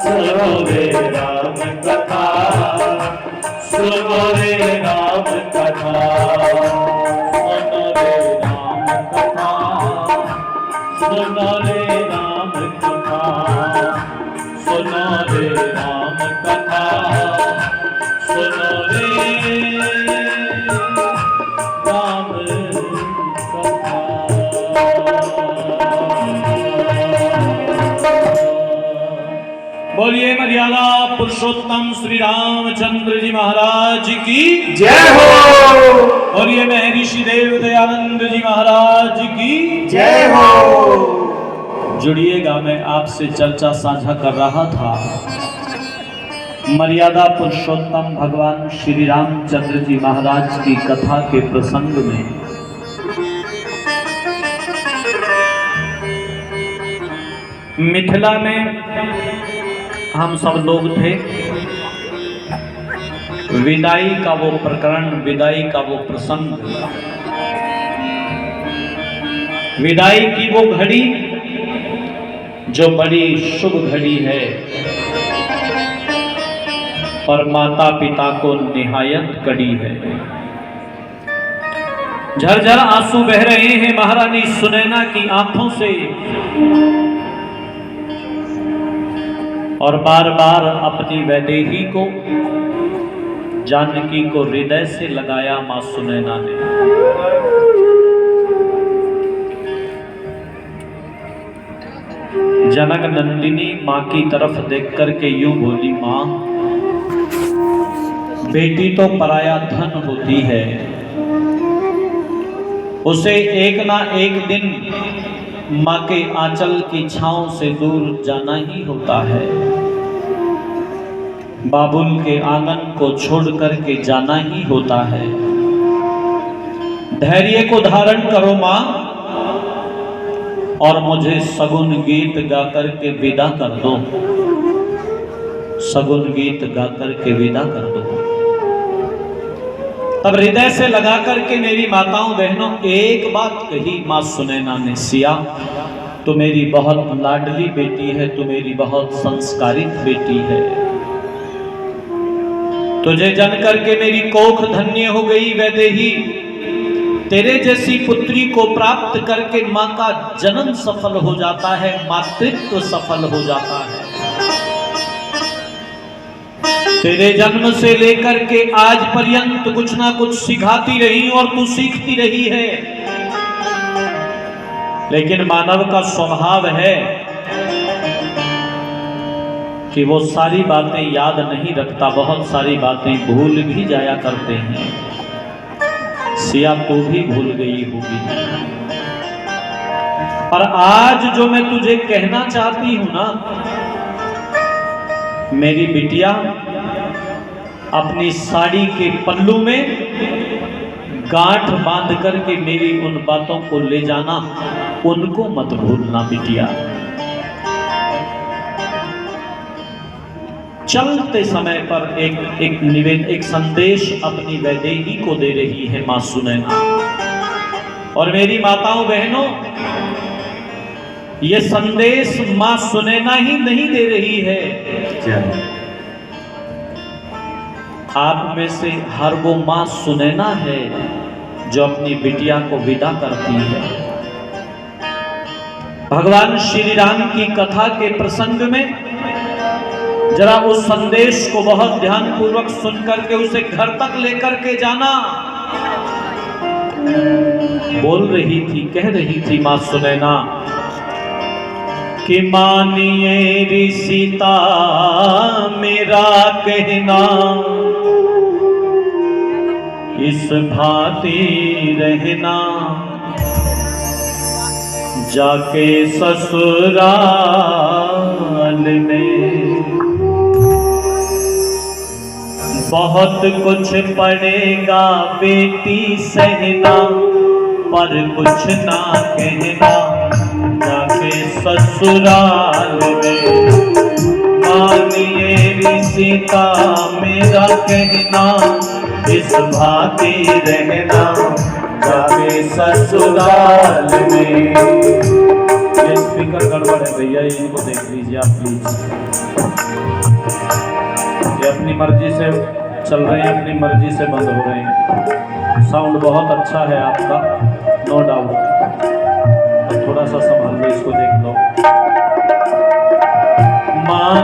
सुनो रे राम कथा, सुनो रे राम कथा, सुनो रे राम कथा, सुनो रे राम कथा, सुनो रे राम कथा, सुनो रे राम कथा। बोलिए मर्यादा पुरुषोत्तम श्री रामचंद्र जी महाराज की जय हो। बोलिए महर्षि देव दयानंद जी महाराज की जय हो। जुड़िएगा, मैं आपसे चर्चा साझा कर रहा था मर्यादा पुरुषोत्तम भगवान श्री रामचंद्र जी महाराज की कथा के प्रसंग में। मिथिला में हम सब लोग थे, विदाई का वो प्रकरण, विदाई का वो प्रसंग, विदाई की वो घड़ी जो बड़ी शुभ घड़ी है और माता पिता को निहायत कड़ी है। झरझर आंसू बह रहे हैं महारानी सुनैना की आंखों से और बार बार अपनी वैदेही को, जानकी को हृदय से लगाया मां सुनैना ने। जनक नंदिनी मां की तरफ देख करके यूं बोली, मां बेटी तो पराया धन होती है, उसे एक ना एक दिन मां के आंचल की छांव से दूर जाना ही होता है, बाबुल के आंगन को छोड़ करके जाना ही होता है। धैर्य को धारण करो मां और मुझे सगुन गीत गा करके विदा कर दो, सगुन गीत गा करके विदा कर दो। तब हृदय से लगा करके मेरी माताओं बहनों एक बात कही मां सुनैना ने, सिया तू मेरी बहुत लाडली बेटी है, तू मेरी बहुत संस्कारित बेटी है, तुझे जन करके मेरी कोख धन्य हो गई वैदेही, तेरे जैसी पुत्री को प्राप्त करके मां का जन्म सफल हो जाता है, मातृत्व सफल हो जाता है। तेरे जन्म से लेकर के आज पर्यंत कुछ ना कुछ सिखाती रही और तू सीखती रही है, लेकिन मानव का स्वभाव है कि वो सारी बातें याद नहीं रखता, बहुत सारी बातें भूल भी जाया करते हैं। सिया तू भी भूल गई होगी, पर आज जो मैं तुझे कहना चाहती हूं ना, मेरी बिटिया अपनी साड़ी के पल्लू में गांठ बांध करके मेरी उन बातों को ले जाना, उनको मत भूलना बिटिया। चलते समय पर एक संदेश अपनी वैदेही को दे रही है मां सुनैना। और मेरी माताओं बहनों, ये संदेश मां सुनैना ही नहीं दे रही है, आप में से हर वो मां सुनैना है जो अपनी बिटिया को विदा करती है। भगवान श्री राम की कथा के प्रसंग में जरा उस संदेश को बहुत ध्यान पूर्वक सुन करके उसे घर तक लेकर के जाना। बोल रही थी, कह रही थी मां सुनैना कि मानिए रे सीता मेरा कहना, इस भांति रहना, जाके ससुराल में बहुत कुछ पड़ेगा बेटी सहना, पर कुछ ना कहना, जाके ससुराल में। मानिए रे सीता मेरा कहना, इस भांति रहना, जाके ससुराल में। स्पीकर गड़बड़ है भैया, इनको देख लीजिए आप प्लीज। ये अपनी मर्जी से चल रहे हैं, अपनी मर्जी से बंद हो रहे हैं। साउंड बहुत अच्छा है आपका, नो डाउट, थोड़ा सा संभाल लो इसको।